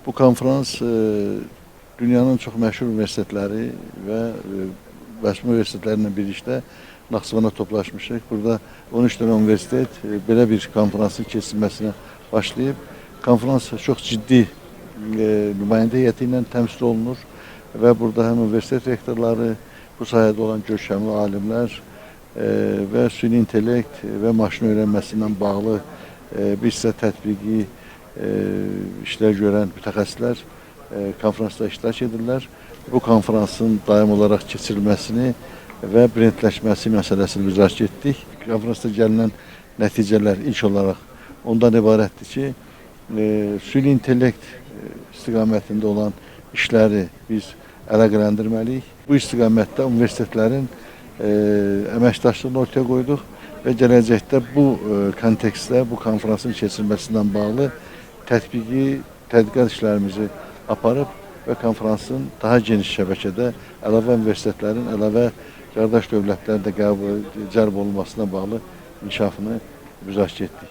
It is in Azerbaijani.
Bu konferans dünyanın çox məşhur universitetləri və bəzi universitetlərlə birlikdə Naxçıvana toplaşmışıq. Burada 13 dənə universitet belə bir konferansın keçirilməsinə başlayıb. Konferans çox ciddi nümayəndə heyəti ilə təmsil olunur və burada həm universitet rektorları, bu sahədə olan görkəmli alimlər və süni intellekt və maşın öyrənməsindən bağlı bir sıra tətbiqi işlər görən mütəxəssislər konferansda iştirak edirlər. Bu konferansın daim olaraq keçirilməsini və brendləşməsi məsələsini müzakirə etdik. Konferansda gələn nəticələr ilk olaraq ondan ibarətdir ki, süni intellekt istiqamətində olan işləri biz əlaqələndirməliyik. Bu istiqamətdə universitetlərin əməkdaşlığını ortaya qoyduq və gələcəkdə bu kontekstdə, bu konferansın keçirilməsindən bağlı tədqiqat işlərimizi aparıb və konferansın daha geniş şəbəkədə əlavə universitetlərin, əlavə qardaş dövlətlərin də cəlb olunmasına bağlı inkişafını müzakirə etdik.